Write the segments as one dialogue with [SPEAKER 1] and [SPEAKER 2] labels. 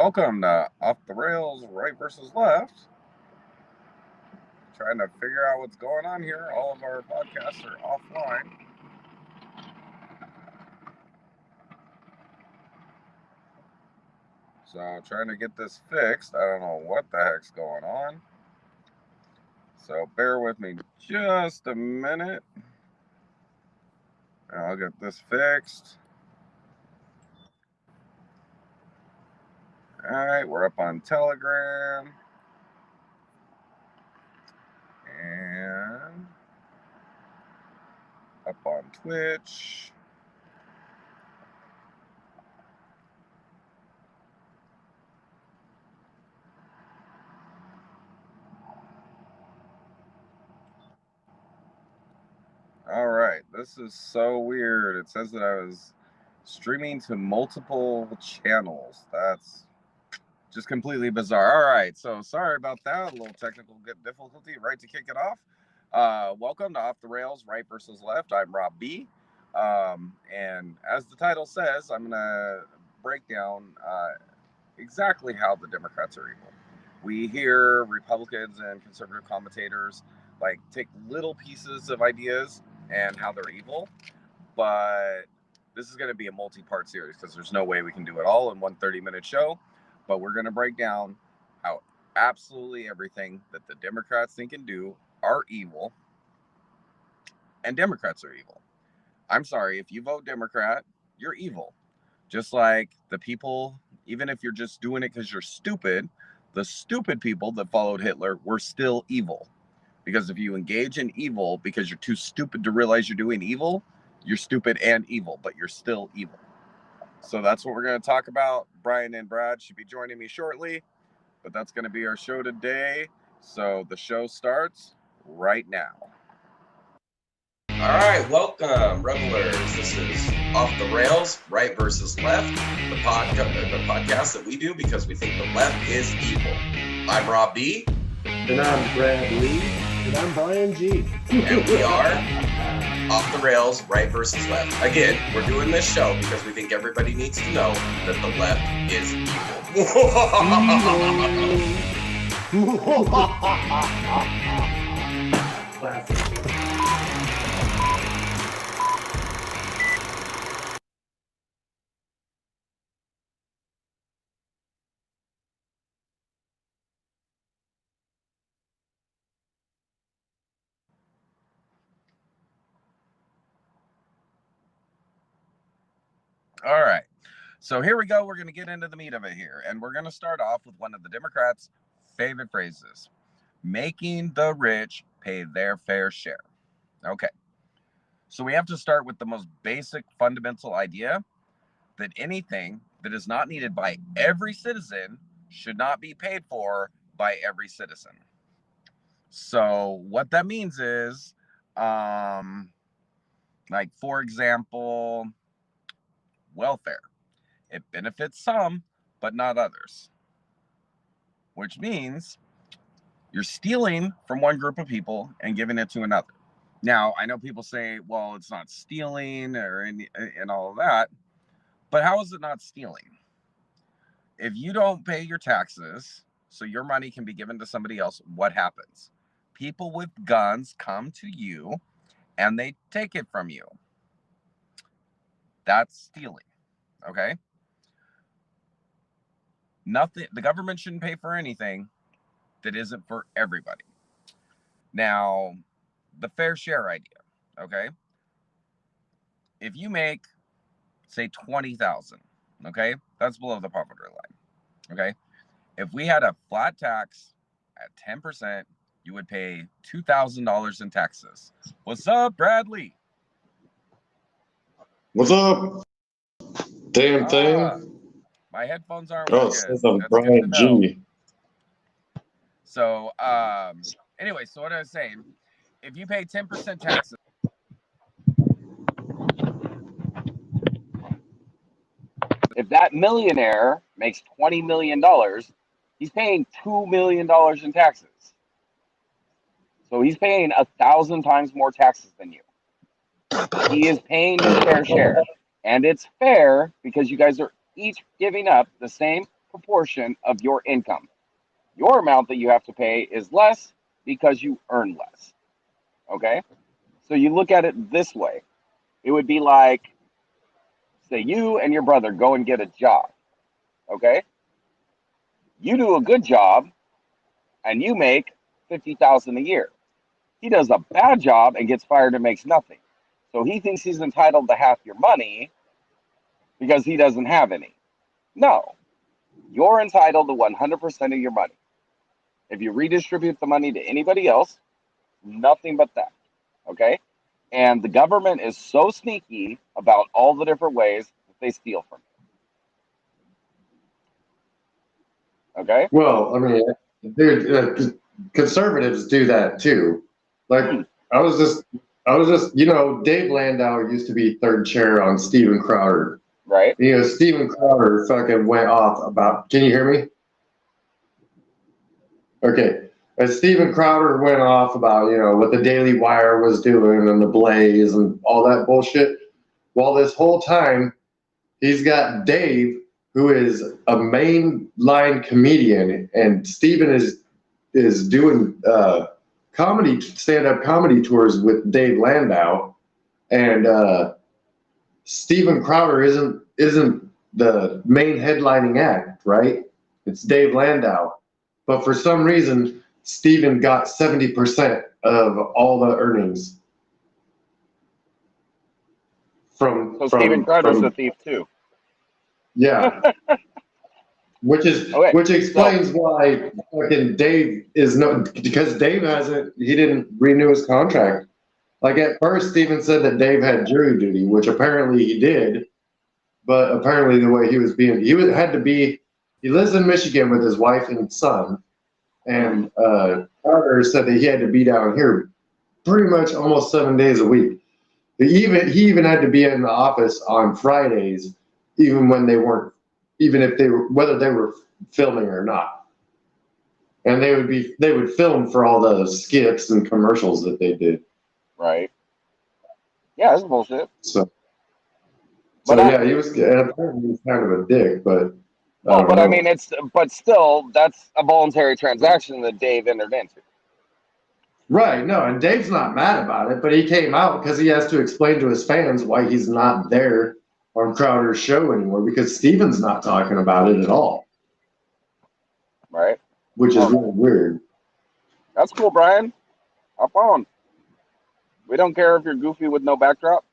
[SPEAKER 1] Welcome to Off the Rails, Right versus Left. Trying to figure out what's going on here. All of our podcasts are offline. So trying to get this fixed. I don't know what the heck's going on. So bear with me just a minute. And I'll get this fixed. All right, we're up on Telegram. And up on Twitch. All right, this is so weird. It says that I was streaming to multiple channels. That's just completely bizarre. All right, so sorry about that. A little technical difficulty, right, to kick it off. Welcome to Off the Rails, Right versus Left. I'm Rob B. And as the title says, I'm going to break down exactly how the Democrats are evil. We hear Republicans and conservative commentators like take little pieces of ideas and how they're evil, but this is going to be a multi-part series because there's no way we can do it all in one 30-minute show. But we're going to break down how absolutely everything that the Democrats think and do are evil, and Democrats are evil. I'm sorry, if you vote Democrat, you're evil. Just like the people, even if you're just doing it because you're stupid, the stupid people that followed Hitler were still evil. Because if you engage in evil because you're too stupid to realize you're doing evil, you're stupid and evil, but you're still evil. So that's what we're going to talk about. Brian and Brad should be joining me shortly, but that's going to be our show today. So the show starts right now.
[SPEAKER 2] All right, welcome, revelers. This is Off the Rails, Right versus Left, the podcast that we do because we think the left is evil. I'm Rob B.
[SPEAKER 3] And I'm Brad Lee.
[SPEAKER 4] And I'm Brian G.
[SPEAKER 2] And we are Off the Rails, Right versus Left. Again, we're doing this show because we think everybody needs to know that the left is evil.
[SPEAKER 3] Classic.
[SPEAKER 1] All right, so here we go. We're going to get into the meat of it here, and we're going to start off with one of the Democrats' favorite phrases: making the rich pay their fair share. Okay, so we have to start with the most basic fundamental idea that anything that is not needed by every citizen should not be paid for by every citizen. So what that means is, like, for example, welfare. It benefits some, but not others. Which means you're stealing from one group of people and giving it to another. Now, I know people say, well, it's not stealing and all of that, but how is it not stealing? If you don't pay your taxes, so your money can be given to somebody else, what happens? People with guns come to you and they take it from you. That's stealing. Okay. Nothing. The government shouldn't pay for anything that isn't for everybody. Now, the fair share idea. Okay. If you make, say, 20,000, okay, that's below the poverty line. Okay. If we had a flat tax at 10%, you would pay $2,000 in taxes. What's up, Bradley?
[SPEAKER 3] What's up? Damn thing.
[SPEAKER 1] My headphones aren't
[SPEAKER 3] Oh, it
[SPEAKER 1] working.
[SPEAKER 3] says I'm
[SPEAKER 1] That's
[SPEAKER 3] Brian
[SPEAKER 1] good to know.
[SPEAKER 3] G.
[SPEAKER 1] So, anyway, so what I was saying, if you pay 10% taxes, if that millionaire makes $20 million, he's paying $2 million in taxes. So he's paying 1,000 times more taxes than you. He is paying his fair share. And it's fair because you guys are each giving up the same proportion of your income. Your amount that you have to pay is less because you earn less. Okay? So you look at it this way. It would be like, say you and your brother go and get a job. Okay? You do a good job and you make 50,000 a year. He does a bad job and gets fired and makes nothing. So he thinks he's entitled to half your money because he doesn't have any. No. You're entitled to 100% of your money. If you redistribute the money to anybody else, nothing but that. Okay? And the government is so sneaky about all the different ways that they steal from you. Okay?
[SPEAKER 3] Well, I mean, dude, conservatives do that too. Like, I was just, Dave Landau used to be third chair on Steven Crowder.
[SPEAKER 1] Right?
[SPEAKER 3] Steven Crowder fucking went off about, can you hear me? Okay. As Steven Crowder went off about, what the Daily Wire was doing and the Blaze and all that bullshit. Well, this whole time, he's got Dave, who is a mainline comedian, and Steven is doing stand-up comedy tours with Dave Landau, and Steven Crowder isn't the main headlining act, right? It's Dave Landau, but for some reason, Steven got 70% of all the earnings from.
[SPEAKER 1] So Steven Crowder's a thief too.
[SPEAKER 3] Yeah. Which explains why fucking Dave is because Dave he didn't renew his contract. Like at first, Steven said that Dave had jury duty, which apparently he did, but apparently the way he lives in Michigan with his wife and son, and Carter said that he had to be down here pretty much almost 7 days a week. He even had to be in the office on Fridays, even when whether they were filming or not. And they would film for all the skits and commercials that they did.
[SPEAKER 1] Right. Yeah, that's bullshit.
[SPEAKER 3] So yeah, he was apparently kind of a dick, but.
[SPEAKER 1] I mean, but still, that's a voluntary transaction that Dave entered into.
[SPEAKER 3] Right. No, and Dave's not mad about it, but he came out because he has to explain to his fans why he's not there on Crowder's show anymore, because Steven's not talking about it at all.
[SPEAKER 1] Right.
[SPEAKER 3] Which is really weird.
[SPEAKER 1] That's cool, Brian. Hop on. We don't care if you're goofy with no backdrop.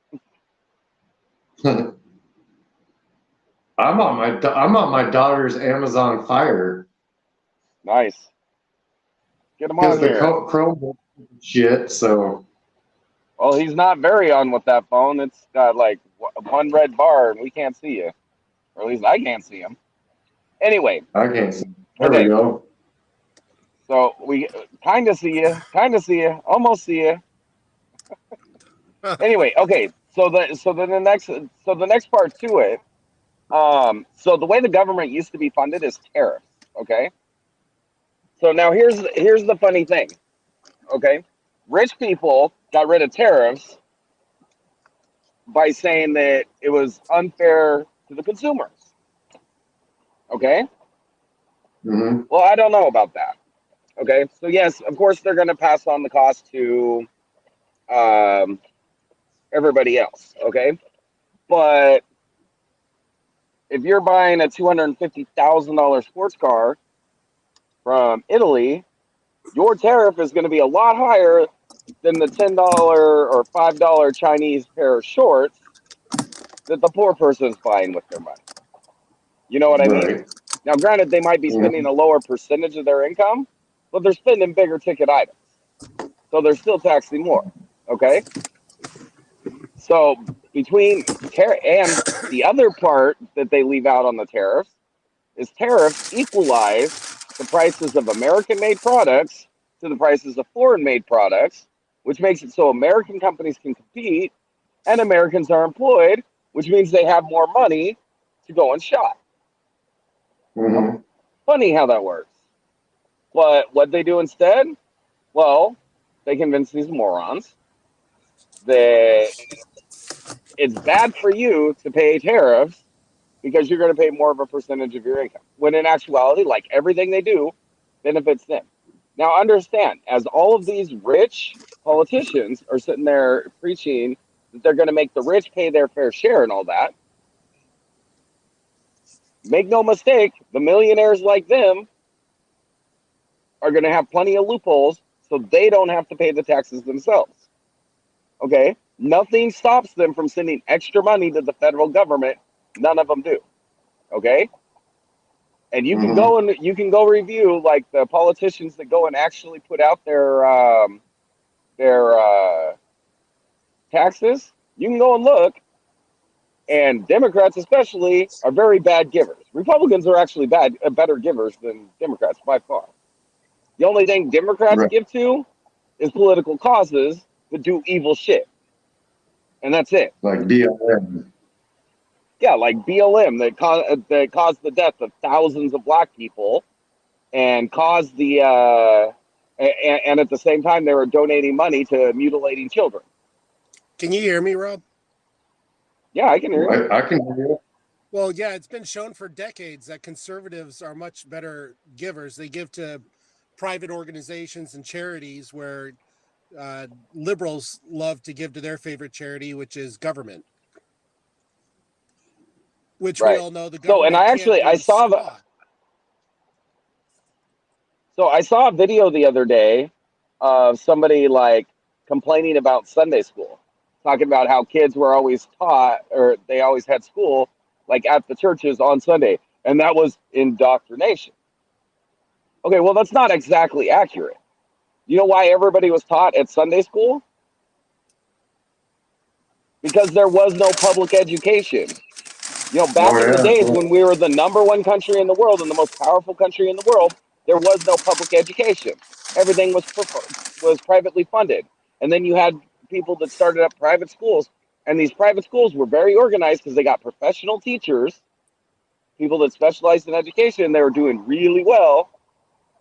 [SPEAKER 3] I'm on my daughter's Amazon Fire.
[SPEAKER 1] Nice. Get him on here.
[SPEAKER 3] The Chrome shit. So.
[SPEAKER 1] Well, he's not very on with that phone. It's got like one red bar, and we can't see you, or at least I can't see him. Anyway.
[SPEAKER 3] I can't see. There we go.
[SPEAKER 1] So we kind of see you, almost see you. Anyway, okay. So the next part to it. So the way the government used to be funded is tariffs. Okay. So now here's the funny thing. Okay, rich people got rid of tariffs by saying that it was unfair to the consumers. Okay.
[SPEAKER 3] Mm-hmm.
[SPEAKER 1] Well, I don't know about that. Okay, so yes, of course they're going to pass on the cost to everybody else. Okay, but if you're buying a $250,000 sports car from Italy, your tariff is going to be a lot higher than the $10 or $5 Chinese pair of shorts that the poor person's buying with their money. You know what I mean? Now, granted, they might be spending a lower percentage of their income, but they're spending bigger ticket items. So they're still taxing more. Okay? So between tariff and the other part that they leave out on the tariffs is tariffs equalize the prices of American-made products to the prices of foreign-made products, which makes it so American companies can compete and Americans are employed, which means they have more money to go and shop.
[SPEAKER 3] Mm-hmm.
[SPEAKER 1] Funny how that works. But what they do instead? Well, they convince these morons that it's bad for you to pay tariffs because you're going to pay more of a percentage of your income. When in actuality, like everything they do benefits them. Now, understand, as all of these rich politicians are sitting there preaching that they're going to make the rich pay their fair share and all that, make no mistake, the millionaires like them are going to have plenty of loopholes so they don't have to pay the taxes themselves. Okay? Nothing stops them from sending extra money to the federal government. None of them do. Okay? And you can go and you can go review like the politicians that go and actually put out their taxes. You can go and look, and Democrats especially are very bad givers. Republicans are actually better givers than Democrats by far. The only thing Democrats give to is political causes that do evil shit, and that's it.
[SPEAKER 3] Like BLM.
[SPEAKER 1] Yeah, like BLM that caused the death of thousands of black people, and caused the and at the same time they were donating money to mutilating children.
[SPEAKER 4] Can you hear me, Rob?
[SPEAKER 1] Yeah, I can hear you.
[SPEAKER 3] I can hear you.
[SPEAKER 4] Well, yeah, it's been shown for decades that conservatives are much better givers. They give to private organizations and charities, where liberals love to give to their favorite charity, which is government. Which we all know the government.
[SPEAKER 1] So, and I saw a video the other day of somebody like complaining about Sunday school, talking about how kids were always taught, or they always had school like at the churches on Sunday, and that was indoctrination. Okay, well, that's not exactly accurate. You know why everybody was taught at Sunday school? Because there was no public education. You know, back in the days when we were the #1 country in the world and the most powerful country in the world, there was no public education. Everything was privately funded. And then you had people that started up private schools, and these private schools were very organized because they got professional teachers, people that specialized in education. They were doing really well.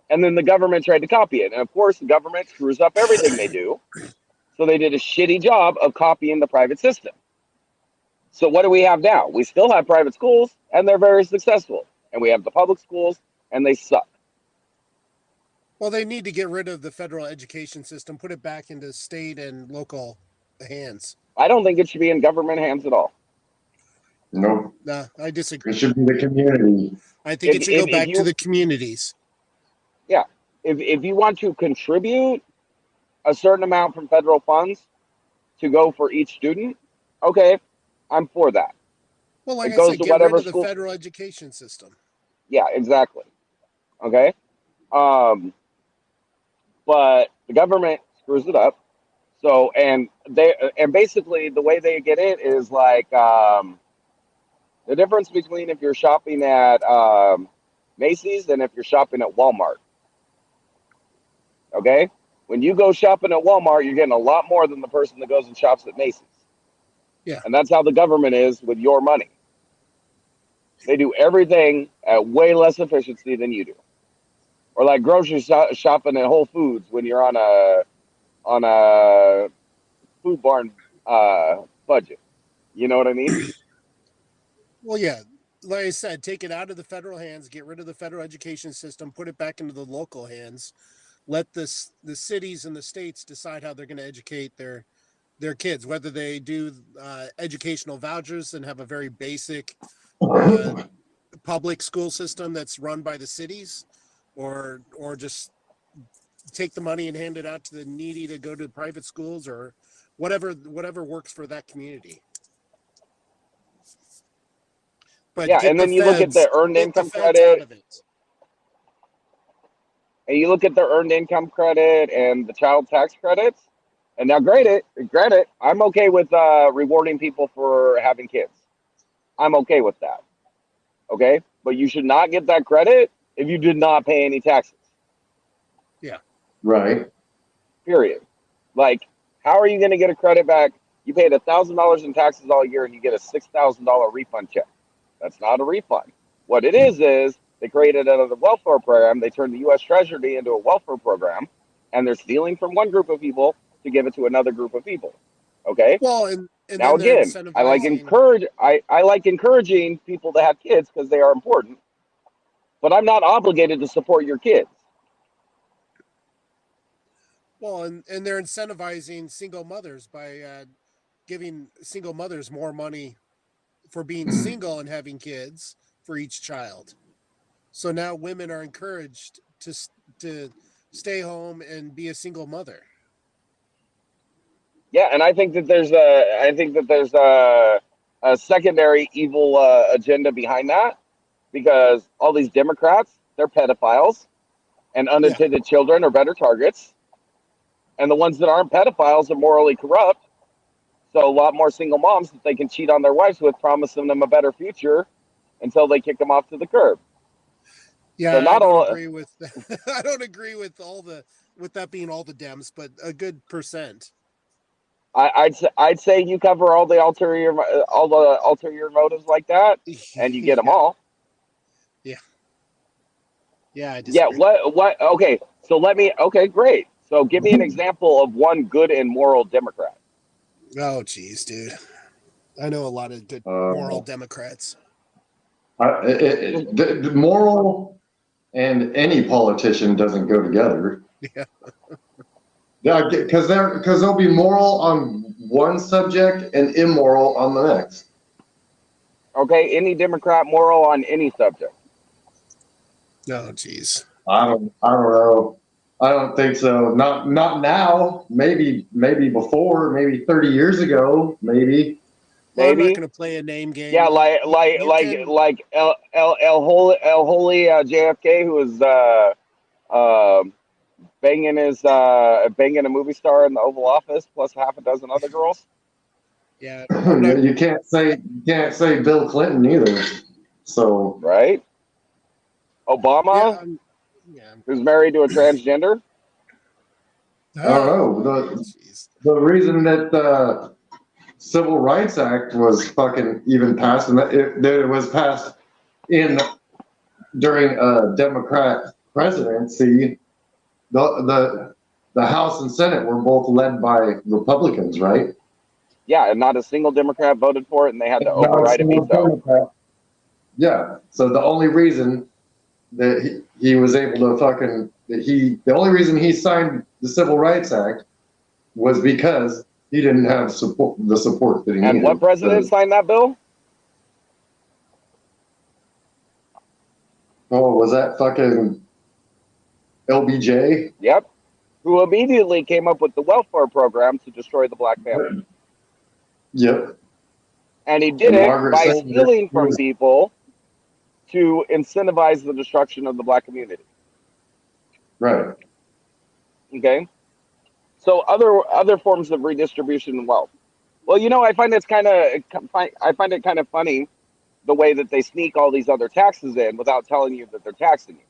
[SPEAKER 1] And then the government tried to copy it. And of course, the government screws up everything they do. So they did a shitty job of copying the private system. So what do we have now? We still have private schools, and they're very successful. And we have the public schools, and they suck.
[SPEAKER 4] Well, they need to get rid of the federal education system, put it back into state and local hands.
[SPEAKER 1] I don't think it should be in government hands at all.
[SPEAKER 3] Nope.
[SPEAKER 4] No, I disagree.
[SPEAKER 3] It should be the community.
[SPEAKER 4] I think it should go back to the communities.
[SPEAKER 1] Yeah. If you want to contribute a certain amount from federal funds to go for each student, okay, I'm for that.
[SPEAKER 4] Well, like I said, get rid of the federal education system.
[SPEAKER 1] Yeah, exactly. Okay. But the government screws it up. So, and basically the way they get it is like, the difference between if you're shopping at Macy's and if you're shopping at Walmart. Okay? When you go shopping at Walmart, you're getting a lot more than the person that goes and shops at Macy's.
[SPEAKER 4] Yeah.
[SPEAKER 1] And that's how the government is with your money. They do everything at way less efficiency than you do. Or like grocery shopping at Whole Foods when you're on a food barn budget. You know what I mean?
[SPEAKER 4] Well, yeah. Like I said, take it out of the federal hands, get rid of the federal education system, put it back into the local hands. Let the cities and the states decide how they're going to educate their kids, whether they do educational vouchers and have a very basic public school system that's run by the cities, or just take the money and hand it out to the needy to go to private schools, or whatever works for that community. But
[SPEAKER 1] yeah, and then you look at the earned income credit. And you look at the earned income credit and the child tax credits. And now, granted, I'm okay with rewarding people for having kids. I'm okay with that. Okay? But you should not get that credit if you did not pay any taxes.
[SPEAKER 4] Yeah.
[SPEAKER 3] Right.
[SPEAKER 1] Period. Like, how are you going to get a credit back? You paid $1,000 in taxes all year and you get a $6,000 refund check. That's not a refund. What it is they created another welfare program. They turned the U.S. Treasury into a welfare program, and they're stealing from one group of people to give it to another group of people. Okay?
[SPEAKER 4] Well, and and
[SPEAKER 1] Now
[SPEAKER 4] then they're
[SPEAKER 1] again,
[SPEAKER 4] incentivizing.
[SPEAKER 1] I like encouraging people to have kids because they are important, but I'm not obligated to support your kids.
[SPEAKER 4] Well, and they're incentivizing single mothers by giving single mothers more money for being single and having kids for each child. So now women are encouraged to stay home and be a single mother.
[SPEAKER 1] Yeah, and I think that there's a secondary evil agenda behind that because all these Democrats, they're pedophiles, and
[SPEAKER 4] Yeah.
[SPEAKER 1] unintended children are better targets, and the ones that aren't pedophiles are morally corrupt. So a lot more single moms that they can cheat on their wives with, promising them a better future until they kick them off to the curb. So
[SPEAKER 4] Yeah, I
[SPEAKER 1] not
[SPEAKER 4] don't
[SPEAKER 1] all.
[SPEAKER 4] agree with I don't agree with with that being all the Dems, but a good percent.
[SPEAKER 1] I'd say you cover all the ulterior motives like that, and you get them
[SPEAKER 4] Yeah.
[SPEAKER 1] all.
[SPEAKER 4] Yeah. Yeah, I
[SPEAKER 1] Yeah.
[SPEAKER 4] disagree.
[SPEAKER 1] What? Okay. So let me. Okay, great. So give me an example of one good and moral Democrat.
[SPEAKER 4] Oh, geez, dude. I know a lot of good moral
[SPEAKER 3] Uh,
[SPEAKER 4] Democrats.
[SPEAKER 3] the moral and any politician doesn't go together.
[SPEAKER 4] Yeah.
[SPEAKER 3] Yeah, because they'll be moral on one subject and immoral on the next.
[SPEAKER 1] Okay, any Democrat moral on any subject.
[SPEAKER 4] Oh, geez.
[SPEAKER 3] I don't know. I don't think so. Not now. Maybe before. Maybe 30 years ago. Maybe.
[SPEAKER 4] Well, I'm not
[SPEAKER 1] Maybe.
[SPEAKER 4] going to play a name
[SPEAKER 1] Yeah,
[SPEAKER 4] game. You can.
[SPEAKER 1] El Holy JFK, who was banging a movie star in the Oval Office, plus half a dozen other girls.
[SPEAKER 4] Yeah, I'm not.
[SPEAKER 3] You can't say Bill Clinton either. So
[SPEAKER 1] Right?
[SPEAKER 4] Yeah,
[SPEAKER 1] Obama,
[SPEAKER 4] yeah.
[SPEAKER 1] who's married to a transgender.
[SPEAKER 3] I don't know.
[SPEAKER 4] Oh, jeez.
[SPEAKER 3] The reason that the Civil Rights Act was fucking even passed, and that it was passed in during a Democrat presidency, the House and Senate were both led by Republicans, right?
[SPEAKER 1] Yeah, and not a single Democrat voted for it, and they had to
[SPEAKER 3] Not a
[SPEAKER 1] override a
[SPEAKER 3] single
[SPEAKER 1] veto.
[SPEAKER 3] Democrat. Yeah. So the only reason that he was able to the only reason he signed the Civil Rights Act was because he didn't have the support that he
[SPEAKER 1] And what
[SPEAKER 3] needed.
[SPEAKER 1] president signed that bill?
[SPEAKER 3] Oh, was that fucking LBJ?
[SPEAKER 1] Yep. Who immediately came up with the welfare program to destroy the black family.
[SPEAKER 3] Yep.
[SPEAKER 1] And he did
[SPEAKER 3] And
[SPEAKER 1] it
[SPEAKER 3] Margaret
[SPEAKER 1] by
[SPEAKER 3] Sanger,
[SPEAKER 1] stealing from people to incentivize the destruction of the black community.
[SPEAKER 3] right.
[SPEAKER 1] Okay? So other forms of redistribution of wealth. Well, I find it kind of funny the way that they sneak all these other taxes in without telling you that they're taxing you.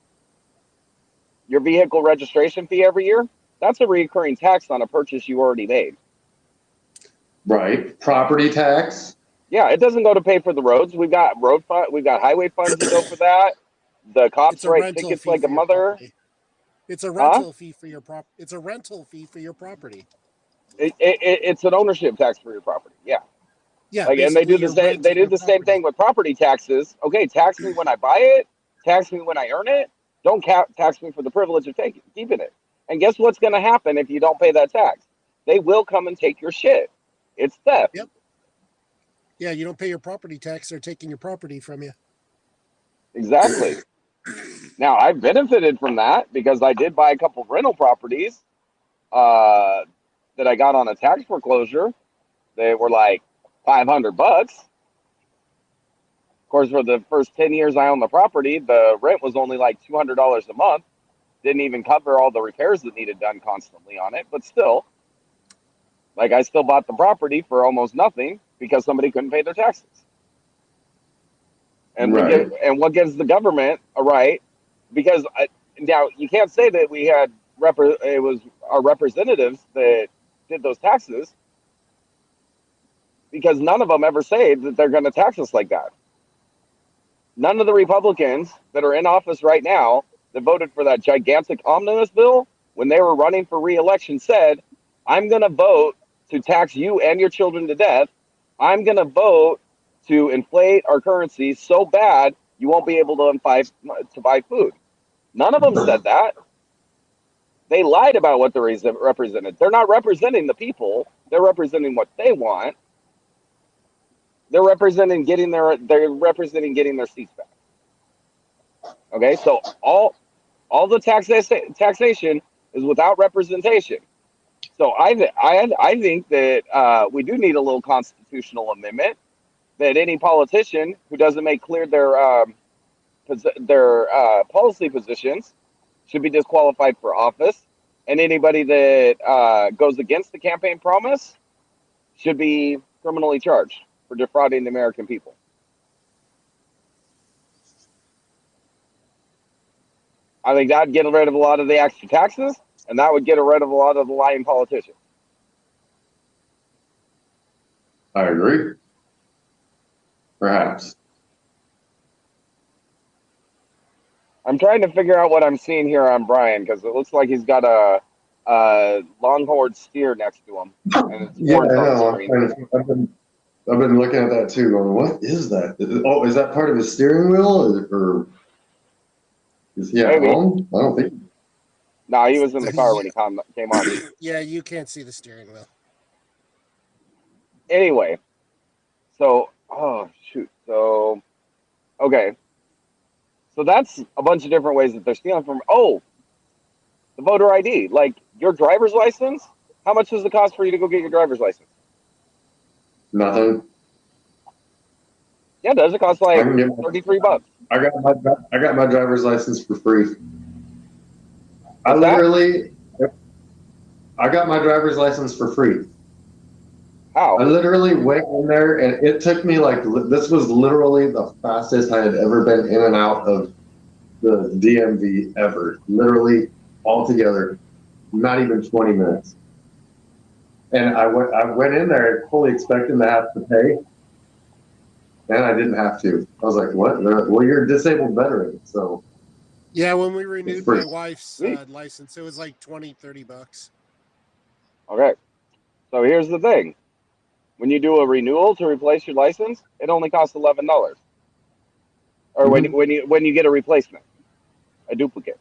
[SPEAKER 1] Your vehicle registration fee every year, that's a recurring tax on a purchase you already made.
[SPEAKER 3] Right. Property tax.
[SPEAKER 1] Yeah, it doesn't go to pay for the roads. We've got we've got highway funds that go for that. The
[SPEAKER 4] It's
[SPEAKER 1] cops
[SPEAKER 4] a
[SPEAKER 1] write
[SPEAKER 4] rental
[SPEAKER 1] tickets
[SPEAKER 4] fee
[SPEAKER 1] like a
[SPEAKER 4] for your
[SPEAKER 1] mother.
[SPEAKER 4] property. It's a
[SPEAKER 1] Huh?
[SPEAKER 4] rental fee for your It's a rental fee for your property.
[SPEAKER 1] It's an ownership tax for your property. Yeah.
[SPEAKER 4] Yeah,
[SPEAKER 1] Like, and they
[SPEAKER 4] basically
[SPEAKER 1] do the
[SPEAKER 4] you're
[SPEAKER 1] same. They
[SPEAKER 4] renting
[SPEAKER 1] do
[SPEAKER 4] your
[SPEAKER 1] the same
[SPEAKER 4] property.
[SPEAKER 1] thing with property taxes. Okay, tax me when I buy it. Tax me when I earn it. Don't tax me for the privilege of keeping it. And guess what's going to happen if you don't pay that tax? They will come and take your shit. It's theft.
[SPEAKER 4] Yep. Yeah, you don't pay your property tax, they're taking your property from you.
[SPEAKER 1] Exactly. Now I've benefited from that because I did buy a couple of rental properties uh, that I got on a tax foreclosure. They were like $500. Of course, for the first 10 years I owned the property, the rent was only like $200 a month. Didn't even cover all the repairs that needed done constantly on it, but still, like, I still bought the property for almost nothing because somebody couldn't pay their taxes. And
[SPEAKER 3] Right.
[SPEAKER 1] what gives the government a right? Because now you can't say that it was our representatives that did those taxes because none of them ever say that they're going to tax us like that. None of the Republicans that are in office right now that voted for that gigantic omnibus bill when they were running for re-election said, I'm going to vote to tax you and your children to death I'm going to vote to inflate our currency so bad you won't be able to buy food. None of them said that. They lied about what they're represented. They're not representing the people. They're representing what they want. They're representing getting their seats back. Okay, so all the taxation is without representation. So I think that we do need a little constitutional amendment that any politician who doesn't make clear their policy positions should be disqualified for office, and anybody that goes against the campaign promise should be criminally charged for defrauding the American people. I think that'd get rid of a lot of the extra taxes, and that would get rid of a lot of the lying politicians.
[SPEAKER 3] I agree. Perhaps.
[SPEAKER 1] I'm trying to figure out what I'm seeing here on Brian because it looks like he's got a longhorn steer next to him. And it's
[SPEAKER 3] Yeah, I know. I've been looking at that too, going, what is that? Oh, is that part of his steering wheel? Or is he at home? I don't think.
[SPEAKER 1] No, he was in the car when he came on.
[SPEAKER 4] Yeah, you can't see the steering wheel.
[SPEAKER 1] Anyway, so, oh, shoot. So, okay. So that's a bunch of different ways that they're stealing from. Oh, the voter ID. Like your driver's license. How much does it cost for you to go get your driver's license?
[SPEAKER 3] Nothing.
[SPEAKER 1] Yeah, does it cost like $33?
[SPEAKER 3] I got my driver's license for free. I got my driver's license for free.
[SPEAKER 1] How?
[SPEAKER 3] I literally went in there, and it took me this was literally the fastest I had ever been in and out of the DMV ever. Literally, altogether, not even 20 minutes. And I went in there fully expecting to have to pay, and I didn't have to. I was like, "What? Well, you're a disabled veteran, so."
[SPEAKER 4] Yeah, when we renewed my wife's license, it was like $20-$30.
[SPEAKER 1] Okay, so here's the thing. When you do a renewal to replace your license, it only costs $11. Or when you get a replacement, a duplicate.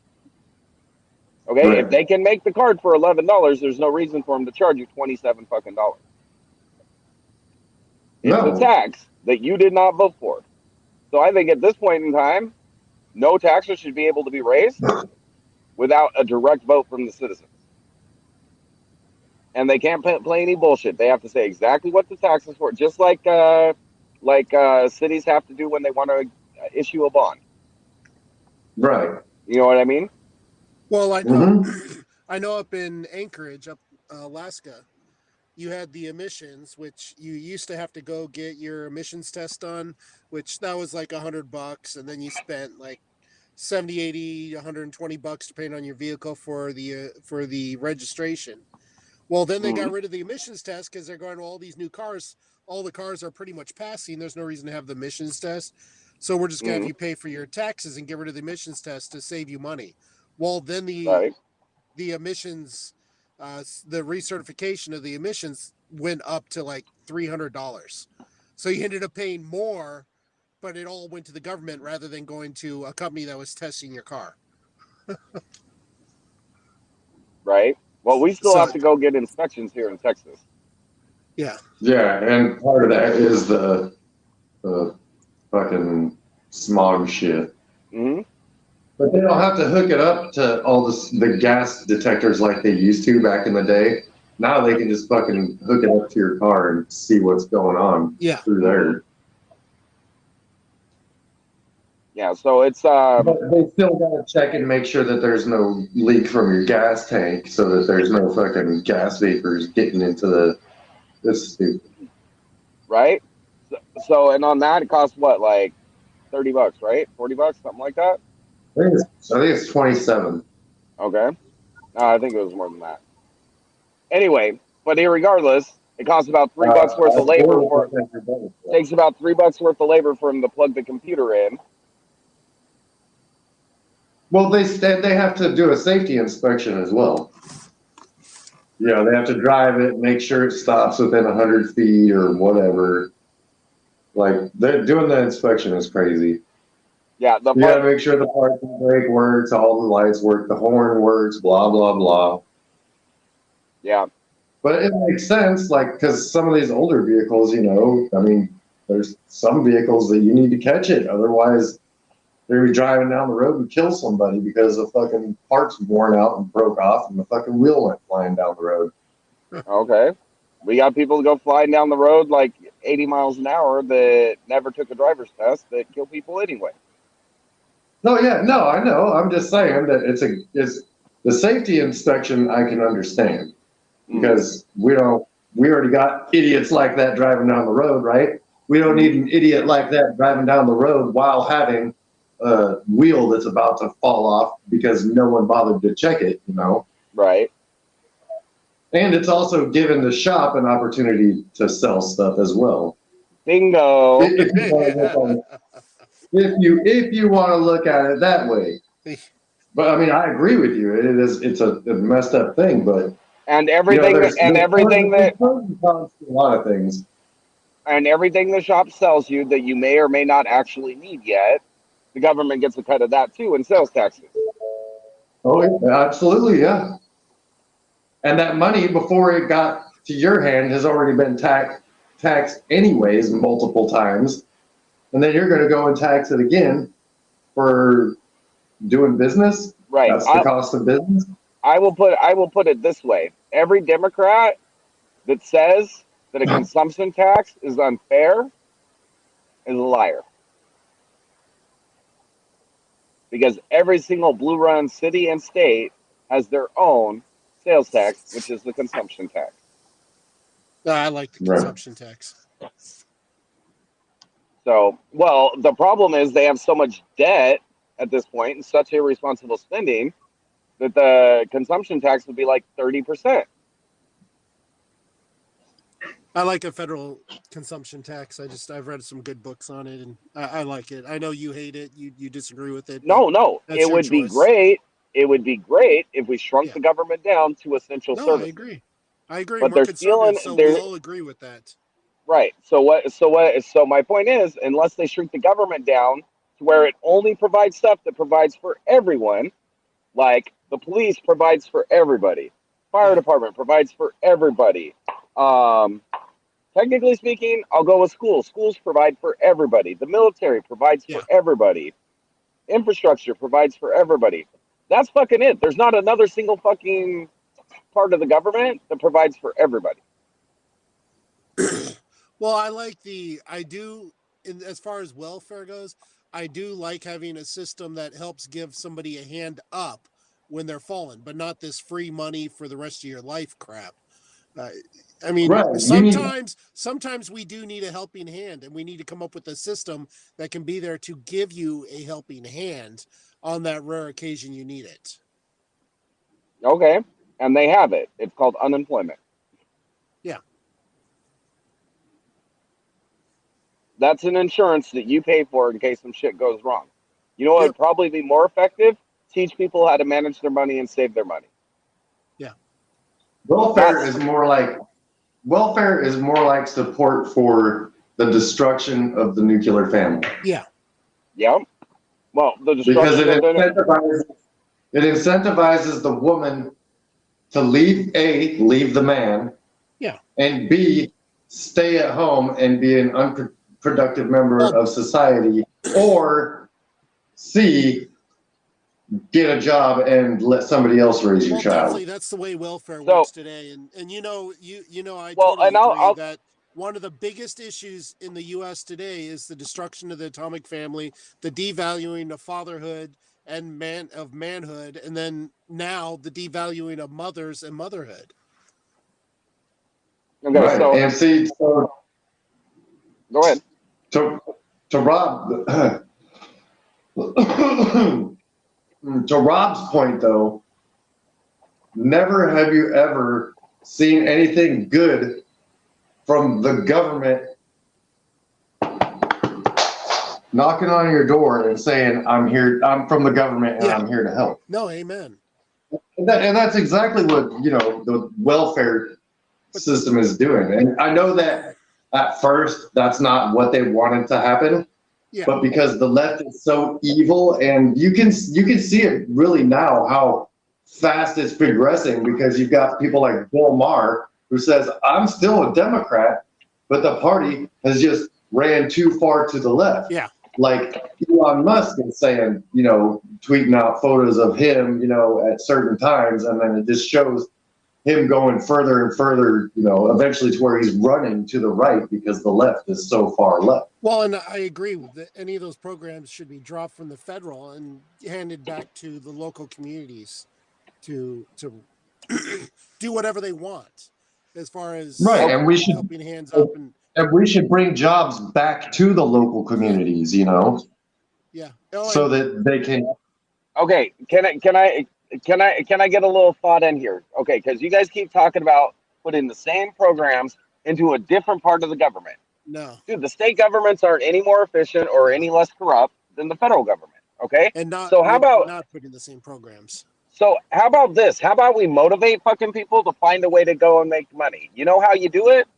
[SPEAKER 1] Okay, right. If they can make the card for $11, there's no reason for them to charge you $27 fucking dollars. It's a tax that you did not vote for. So I think at this point in time, no taxes should be able to be raised without a direct vote from the citizens. And they can't play any bullshit. They have to say exactly what the tax is for, just like cities have to do when they want to issue a bond.
[SPEAKER 3] Right.
[SPEAKER 1] You know what I mean?
[SPEAKER 4] Well, I know. I know up in Anchorage, up Alaska, you had the emissions, which you used to have to go get your emissions test done, which that was like $100, and then you spent like 70, 80, $120 depending on your vehicle for the registration. Well, then they got rid of the emissions test because they're going to all these new cars. All the cars are pretty much passing. There's no reason to have the emissions test. So we're just going to have you pay for your taxes and get rid of the emissions test to save you money. Well, then the emissions, the recertification of the emissions went up to like $300. So you ended up paying more, but it all went to the government rather than going to a company that was testing your car.
[SPEAKER 1] Right. Well, we still have to go get inspections here in Texas.
[SPEAKER 4] Yeah.
[SPEAKER 3] Yeah, and part of that is the fucking smog shit. But they don't have to hook it up to all the gas detectors like they used to back in the day. Now they can just fucking hook it up to your car and see what's going on through there.
[SPEAKER 1] Yeah, so it's
[SPEAKER 3] But they still gotta check and make sure that there's no leak from your gas tank, so that there's no fucking gas vapors getting into this stupid.
[SPEAKER 1] Right. So and on that it costs what, like $30, right? $40, something like that.
[SPEAKER 3] I think it's 27.
[SPEAKER 1] Okay. No, I think it was more than that. Anyway, but irregardless, it costs about $3 worth of labor takes about $3 worth of labor for them to plug the computer in.
[SPEAKER 3] Well, they have to do a safety inspection as well. they have to drive it, make sure it stops within 100 feet or whatever. Like, doing the inspection is crazy.
[SPEAKER 1] Yeah,
[SPEAKER 3] You gotta make sure the parking brake works, all the lights work, the horn works, blah, blah, blah.
[SPEAKER 1] yeah,
[SPEAKER 3] But it makes sense, like, because some of these older vehicles, I mean, there's some vehicles that you need to catch it. Otherwise, they're driving down the road and kill somebody because the fucking parts worn out and broke off and the fucking wheel went flying down the road.
[SPEAKER 1] okay. We got people to go flying down the road like 80 miles an hour that never took a driver's test that kill people anyway.
[SPEAKER 3] No, yeah, no, I know. I'm just saying that it's the safety inspection I can understand because we already got idiots like that driving down the road, right? We don't need an idiot like that driving down the road while having a wheel that's about to fall off because no one bothered to check it,
[SPEAKER 1] Right.
[SPEAKER 3] And it's also given the shop an opportunity to sell stuff as well.
[SPEAKER 1] Bingo.
[SPEAKER 3] If you want to look at it that way. But I mean, I agree with you. It's a messed up thing, but
[SPEAKER 1] And everything
[SPEAKER 3] there's
[SPEAKER 1] everything that
[SPEAKER 3] pros and cons to a lot of things.
[SPEAKER 1] and everything the shop sells you that you may or may not actually need yet, the government gets a cut of that too in sales taxes.
[SPEAKER 3] Oh, yeah, absolutely, yeah. And that money before it got to your hand has already been taxed anyways multiple times, and then you're going to go and tax it again for doing business.
[SPEAKER 1] Right.
[SPEAKER 3] That's the cost of business.
[SPEAKER 1] I will put it this way. Every Democrat that says that a consumption tax is unfair is a liar. Because every single blue run city and state has their own sales tax, which is the consumption tax.
[SPEAKER 4] I like the consumption tax.
[SPEAKER 1] So, well, the problem is they have so much debt at this point and such irresponsible spending that the consumption tax would be like 30%.
[SPEAKER 4] I like a federal consumption tax. I've read some good books on it, and I like it. I know you hate it. You disagree with it.
[SPEAKER 1] No, it would be great. It would be great if we shrunk the government down to essential services.
[SPEAKER 4] I agree.
[SPEAKER 1] But
[SPEAKER 4] More conservative, so we all agree with that.
[SPEAKER 1] Right. So my point is, unless they shrink the government down to where it only provides stuff that provides for everyone, like the police provides for everybody, fire department provides for everybody. Technically speaking, I'll go with schools. Schools provide for everybody. The military provides for everybody. Infrastructure provides for everybody. That's fucking it. There's not another single fucking part of the government that provides for everybody.
[SPEAKER 4] Well, as far as welfare goes, I do like having a system that helps give somebody a hand up when they're fallen, but not this free money for the rest of your life crap. I mean, sometimes we do need a helping hand, and we need to come up with a system that can be there to give you a helping hand on that rare occasion you need it.
[SPEAKER 1] Okay, and they have it. It's called unemployment.
[SPEAKER 4] Yeah.
[SPEAKER 1] That's an insurance that you pay for in case some shit goes wrong. You know what would probably be more effective? Teach people how to manage their money and save their money.
[SPEAKER 3] Yeah. Welfare is more like support for the destruction of the nuclear family.
[SPEAKER 4] Yeah.
[SPEAKER 1] Yeah. Well,
[SPEAKER 3] because it incentivizes the woman to leave the man.
[SPEAKER 4] Yeah.
[SPEAKER 3] And B, stay at home and be an unproductive member of society, or C, get a job and let somebody else raise your child.
[SPEAKER 4] Definitely, that's the way welfare works today. And I totally agree that one of the biggest issues in the U.S. today is the destruction of the atomic family, the devaluing of fatherhood and manhood, and then now the devaluing of mothers and motherhood.
[SPEAKER 1] Okay,
[SPEAKER 3] right.
[SPEAKER 1] So go ahead.
[SPEAKER 3] To Rob, to Rob's point, though, never have you ever seen anything good from the government knocking on your door and saying, I'm here, I'm from the government and I'm here to help.
[SPEAKER 4] No, amen.
[SPEAKER 3] And that's exactly what, the welfare system is doing. And I know that at first that's not what they wanted to happen,
[SPEAKER 4] Yeah.
[SPEAKER 3] but because the left is so evil, and you can see it really now how fast it's progressing, because you've got people like Bill Maher who says, I'm still a Democrat, but the party has just ran too far to the left.
[SPEAKER 4] Yeah.
[SPEAKER 3] Like Elon Musk is saying, tweeting out photos of him, at certain times, and then it just shows him going further and further, eventually to where he's running to the right because the left is so far left.
[SPEAKER 4] Well, and I agree that any of those programs should be dropped from the federal and handed back to the local communities to do whatever they want, as far as
[SPEAKER 3] right, and we should
[SPEAKER 4] helping hands up and
[SPEAKER 3] we should bring jobs back to the local communities,
[SPEAKER 4] yeah.
[SPEAKER 3] so that they can.
[SPEAKER 1] Okay, can I get a little thought in here? Okay, because you guys keep talking about putting the same programs into a different part of the government.
[SPEAKER 4] No.
[SPEAKER 1] Dude, the state governments aren't any more efficient or any less corrupt than the federal government. Okay,
[SPEAKER 4] And not
[SPEAKER 1] so how about
[SPEAKER 4] not putting the same programs?
[SPEAKER 1] So how about this? How about we motivate fucking people to find a way to go and make money? You know how you do it?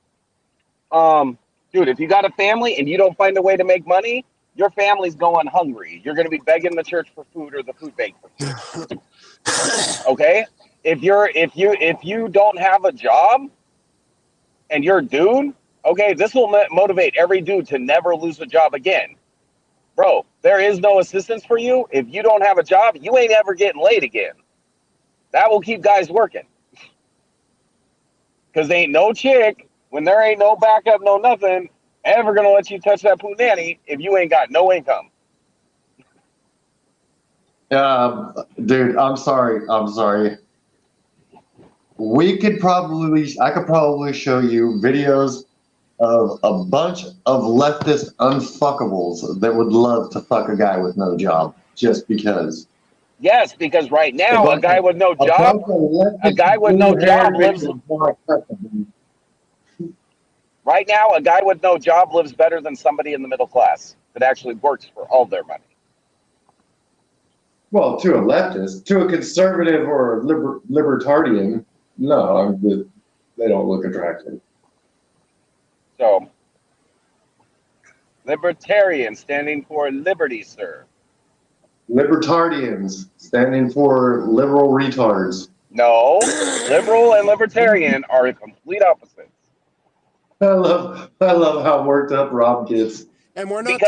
[SPEAKER 1] Dude, if you got a family and you don't find a way to make money, your family's going hungry. You're going to be begging the church for food or the food bank for food. Okay? If you don't have a job and you're a dude, okay, this will motivate every dude to never lose a job again. Bro, there is no assistance for you. If you don't have a job, you ain't ever getting laid again. That will keep guys working. Because ain't no chick, when there ain't no backup, no nothing, ever going to let you touch that poo nanny if you ain't got no income.
[SPEAKER 3] Dude, I'm sorry. I could probably show you videos of a bunch of leftist unfuckables that would love to fuck a guy with no job just because.
[SPEAKER 1] Yes, because right now a guy with no job lives. Right now, a guy with no job lives better than somebody in the middle class that actually works for all their money.
[SPEAKER 3] Well, to a leftist, to a conservative or a libertarian, no, they don't look attractive.
[SPEAKER 1] So, libertarian standing for liberty, sir.
[SPEAKER 3] Libertarians standing for liberal retards.
[SPEAKER 1] No, liberal and libertarian are complete opposites.
[SPEAKER 3] I love how worked up Rob gets.
[SPEAKER 4] And we're not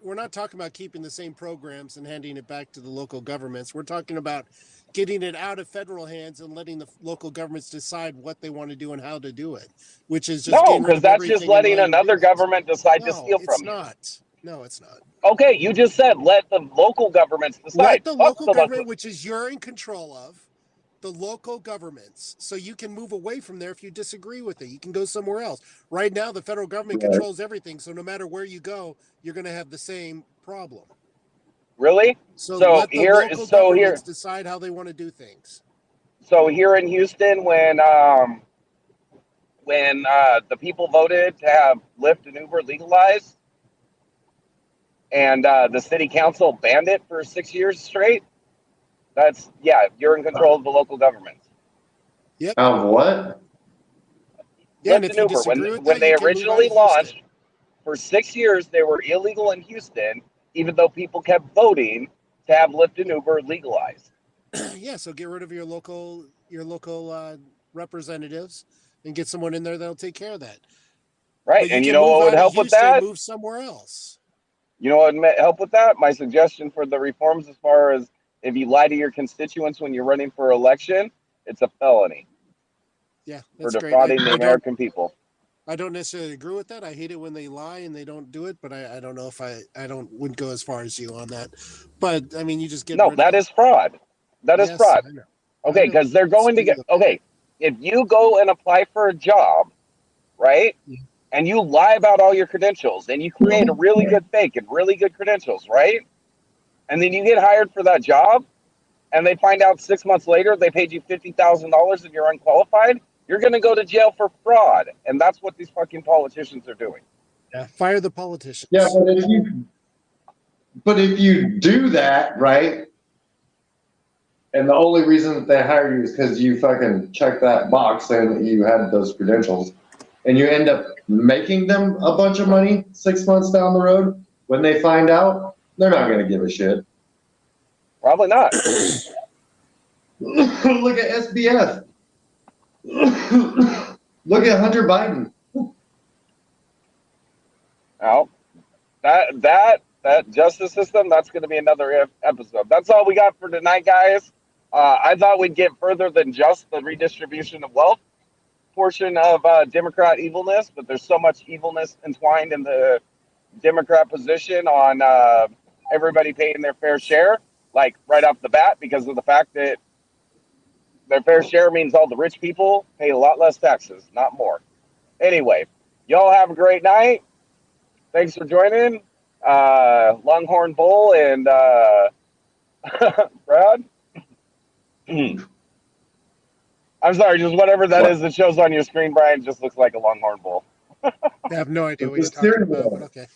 [SPEAKER 4] we're not talking about keeping the same programs and handing it back to the local governments. We're talking about getting it out of federal hands and letting the local governments decide what they want to do and how to do it, which is just
[SPEAKER 1] no, because that's just letting another government decide to steal from you.
[SPEAKER 4] No, it's not.
[SPEAKER 1] Okay, you just said let the local governments decide.
[SPEAKER 4] Let the local government, which is you're in control of, the local governments, so you can move away from there if you disagree with it. You can go somewhere else. Right now, the federal government controls everything, so no matter where you go, you're going to have the same problem.
[SPEAKER 1] Really?
[SPEAKER 4] So let the local governments decide how they want to do things.
[SPEAKER 1] So here in Houston, when the people voted to have Lyft and Uber legalized, and the city council banned it for 6 years straight, you're in control of the local government.
[SPEAKER 3] Yep. Of what?
[SPEAKER 4] Yeah, and if you disagree with
[SPEAKER 1] when they originally launched, for 6 years they were illegal in Houston, even though people kept voting to have Lyft and Uber legalized.
[SPEAKER 4] Yeah, so get rid of your local representatives and get someone in there that'll take care of that.
[SPEAKER 1] Right, and you know what would help with that?
[SPEAKER 4] Move somewhere else.
[SPEAKER 1] You know what would help with that? My suggestion for the reforms, as far as if you lie to your constituents when you're running for election, it's a felony.
[SPEAKER 4] Yeah, that's
[SPEAKER 1] for defrauding the American people.
[SPEAKER 4] I don't necessarily agree with that. I hate it when they lie and they don't do it, but I don't know if I wouldn't go as far as you on that. But I mean, you just get rid of
[SPEAKER 1] that is fraud. That is fraud. Okay, because they're going to get if you go and apply for a job, right? Yeah. And you lie about all your credentials and you create a really good fake and really good credentials, right? And then you get hired for that job and they find out 6 months later they paid you $50,000 and you're unqualified, you're going to go to jail for fraud. And that's what these fucking politicians are doing.
[SPEAKER 4] Yeah, fire the politicians.
[SPEAKER 3] Yeah, but if you do that, right, And the only reason that they hired you is because you fucking checked that box saying that you had those credentials. And you end up making them a bunch of money 6 months down the road. When they find out, they're not going to give a shit.
[SPEAKER 1] Probably not.
[SPEAKER 3] Look at SBF. Look at Hunter Biden.
[SPEAKER 1] Well, that justice system, that's going to be another episode. That's all we got for tonight, guys. I thought we'd get further than just the redistribution of wealth portion of Democrat evilness, but there's so much evilness entwined in the Democrat position on everybody paying their fair share, like right off the bat, because of the fact that their fair share means all the rich people pay a lot less taxes, not more. Anyway, y'all have a great night. Thanks for joining. Longhorn Bull and Brad. I'm sorry, just whatever that is that shows on your screen, Brian, just looks like a Longhorn Bull.
[SPEAKER 4] I have no idea what
[SPEAKER 3] It's
[SPEAKER 4] you're
[SPEAKER 3] the
[SPEAKER 4] talking
[SPEAKER 3] steering
[SPEAKER 4] about,
[SPEAKER 3] wheel.
[SPEAKER 4] but okay.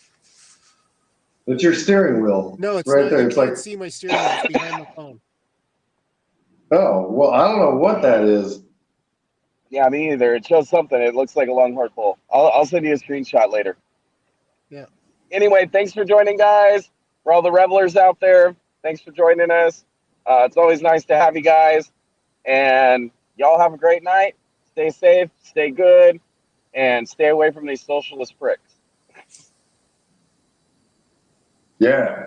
[SPEAKER 3] It's your steering wheel.
[SPEAKER 4] No, it's
[SPEAKER 3] right
[SPEAKER 4] not.
[SPEAKER 3] there.
[SPEAKER 4] You
[SPEAKER 3] It's
[SPEAKER 4] can't
[SPEAKER 3] like,
[SPEAKER 4] see my steering wheel. It's behind the phone.
[SPEAKER 3] oh, well, I don't know what that is.
[SPEAKER 1] Yeah, me either. It shows something. It looks like a Longhorn Bull. I'll send you a screenshot later.
[SPEAKER 4] Yeah.
[SPEAKER 1] Anyway, thanks for joining, guys. For all the revelers out there, thanks for joining us. It's always nice to have you guys. And y'all have a great night. Stay safe, stay good, and stay away from these socialist pricks.
[SPEAKER 3] Yeah.